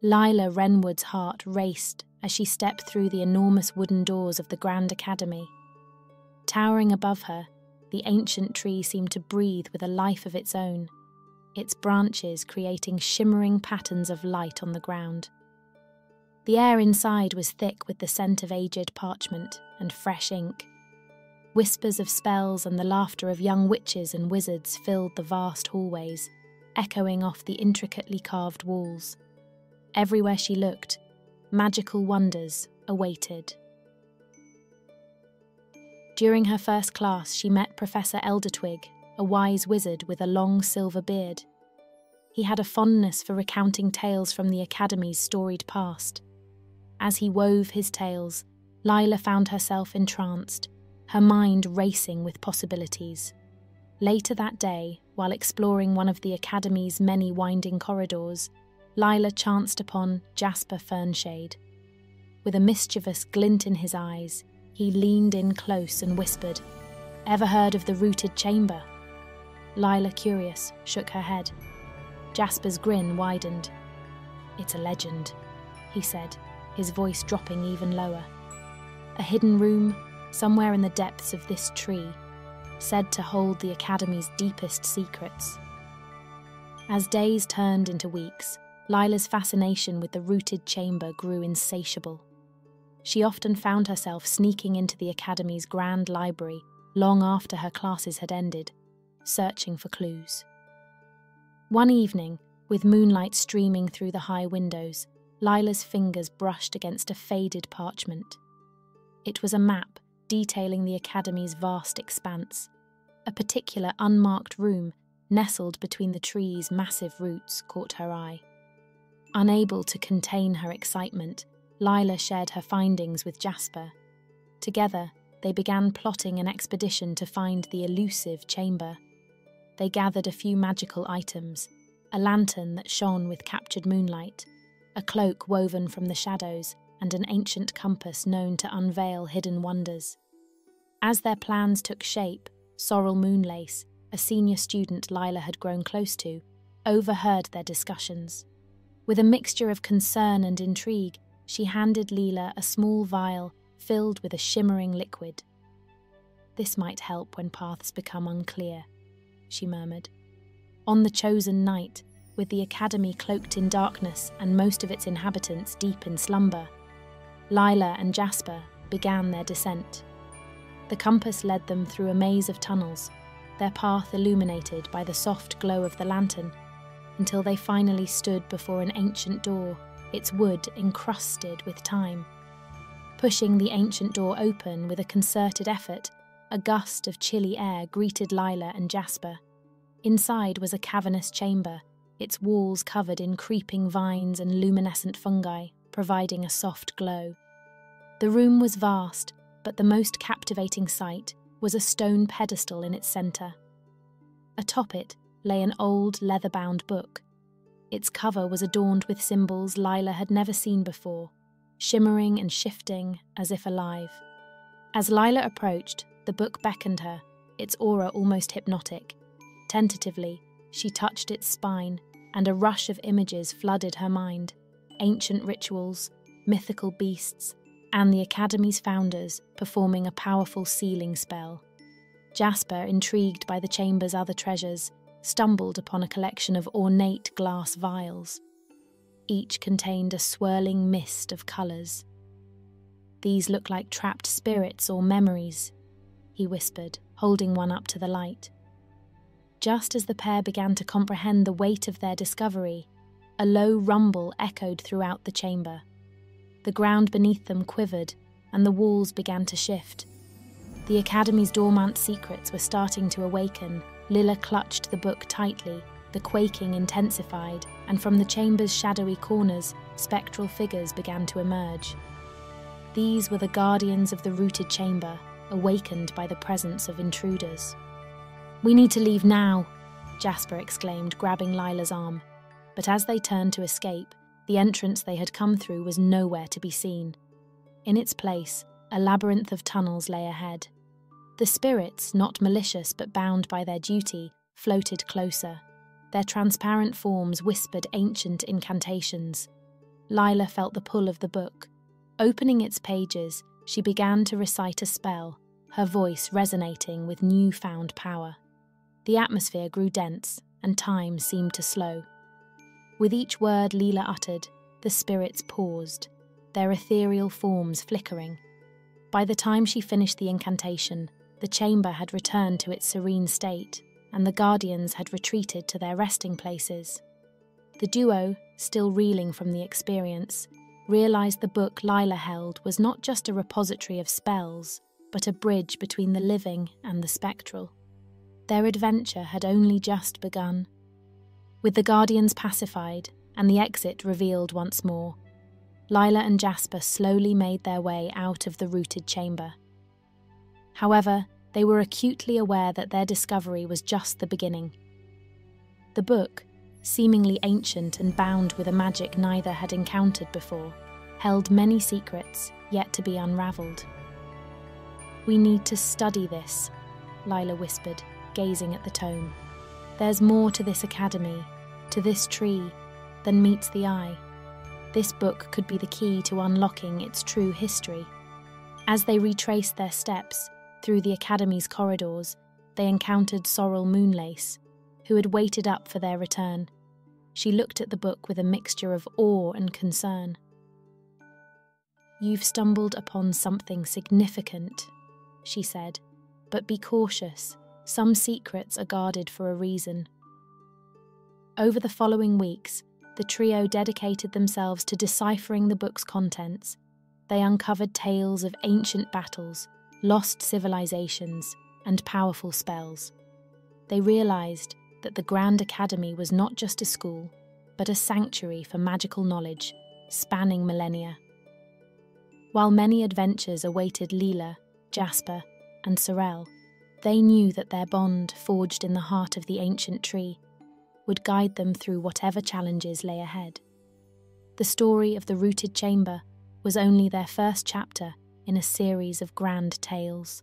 Lila Wrenwood's heart raced as she stepped through the enormous wooden doors of the Grand Academy. Towering above her, the ancient tree seemed to breathe with a life of its own, its branches creating shimmering patterns of light on the ground. The air inside was thick with the scent of aged parchment and fresh ink. Whispers of spells and the laughter of young witches and wizards filled the vast hallways, echoing off the intricately carved walls. Everywhere she looked, magical wonders awaited. During her first class, she met Professor Eldertwig, a wise wizard with a long silver beard. He had a fondness for recounting tales from the Academy's storied past. As he wove his tales, Lila found herself entranced, her mind racing with possibilities. Later that day, while exploring one of the Academy's many winding corridors, Lila chanced upon Jasper Fernshade. With a mischievous glint in his eyes, he leaned in close and whispered, "Ever heard of the rooted chamber?" Lila, curious, shook her head. Jasper's grin widened. "It's a legend," he said, his voice dropping even lower. "A hidden room, somewhere in the depths of this tree, said to hold the Academy's deepest secrets." As days turned into weeks, Lila's fascination with the rooted chamber grew insatiable. She often found herself sneaking into the Academy's grand library long after her classes had ended, searching for clues. One evening, with moonlight streaming through the high windows, Lila's fingers brushed against a faded parchment. It was a map detailing the Academy's vast expanse. A particular unmarked room, nestled between the tree's massive roots, caught her eye. Unable to contain her excitement, Lila shared her findings with Jasper. Together, they began plotting an expedition to find the elusive chamber. They gathered a few magical items, a lantern that shone with captured moonlight, a cloak woven from the shadows, and an ancient compass known to unveil hidden wonders. As their plans took shape, Sorrel Moonlace, a senior student Lila had grown close to, overheard their discussions. With a mixture of concern and intrigue, she handed Lila a small vial filled with a shimmering liquid. "This might help when paths become unclear," she murmured. On the chosen night, with the Academy cloaked in darkness and most of its inhabitants deep in slumber, Lila and Jasper began their descent. The compass led them through a maze of tunnels, their path illuminated by the soft glow of the lantern, until they finally stood before an ancient door, its wood encrusted with time. Pushing the ancient door open with a concerted effort, a gust of chilly air greeted Lila and Jasper. Inside was a cavernous chamber, its walls covered in creeping vines and luminescent fungi, providing a soft glow. The room was vast, but the most captivating sight was a stone pedestal in its centre. Atop it lay an old leather-bound book. Its cover was adorned with symbols Lila had never seen before, shimmering and shifting as if alive. As Lila approached, the book beckoned her, its aura almost hypnotic. Tentatively, she touched its spine, and a rush of images flooded her mind. Ancient rituals, mythical beasts, and the Academy's founders performing a powerful sealing spell. Jasper, intrigued by the chamber's other treasures, stumbled upon a collection of ornate glass vials. Each contained a swirling mist of colours. "These look like trapped spirits or memories," he whispered, holding one up to the light. Just as the pair began to comprehend the weight of their discovery, a low rumble echoed throughout the chamber. The ground beneath them quivered, and the walls began to shift. The Academy's dormant secrets were starting to awaken. Lila clutched the book tightly, the quaking intensified, and from the chamber's shadowy corners, spectral figures began to emerge. These were the guardians of the rooted chamber, awakened by the presence of intruders. "We need to leave now," Jasper exclaimed, grabbing Lila's arm. But as they turned to escape, the entrance they had come through was nowhere to be seen. In its place, a labyrinth of tunnels lay ahead. The spirits, not malicious but bound by their duty, floated closer. Their transparent forms whispered ancient incantations. Lila felt the pull of the book. Opening its pages, she began to recite a spell, her voice resonating with newfound power. The atmosphere grew dense, and time seemed to slow. With each word Lila uttered, the spirits paused, their ethereal forms flickering. By the time she finished the incantation, the chamber had returned to its serene state, and the guardians had retreated to their resting places. The duo, still reeling from the experience, realized the book Lila held was not just a repository of spells, but a bridge between the living and the spectral. Their adventure had only just begun. With the guardians pacified and the exit revealed once more, Lila and Jasper slowly made their way out of the rooted chamber. However, they were acutely aware that their discovery was just the beginning. The book, seemingly ancient and bound with a magic neither had encountered before, held many secrets yet to be unravelled. "We need to study this," Lila whispered, gazing at the tome. "There's more to this academy, to this tree, than meets the eye. This book could be the key to unlocking its true history." As they retraced their steps through the academy's corridors, they encountered Sorrel Moonlace, who had waited up for their return. She looked at the book with a mixture of awe and concern. "You've stumbled upon something significant," she said, "but be cautious. Some secrets are guarded for a reason." Over the following weeks, the trio dedicated themselves to deciphering the book's contents. They uncovered tales of ancient battles, lost civilizations, and powerful spells. They realized that the Grand Academy was not just a school, but a sanctuary for magical knowledge, spanning millennia. While many adventures awaited Lila, Jasper, and Sorrel, they knew that their bond, forged in the heart of the ancient tree, would guide them through whatever challenges lay ahead. The story of the rooted chamber was only their first chapter in a series of grand tales.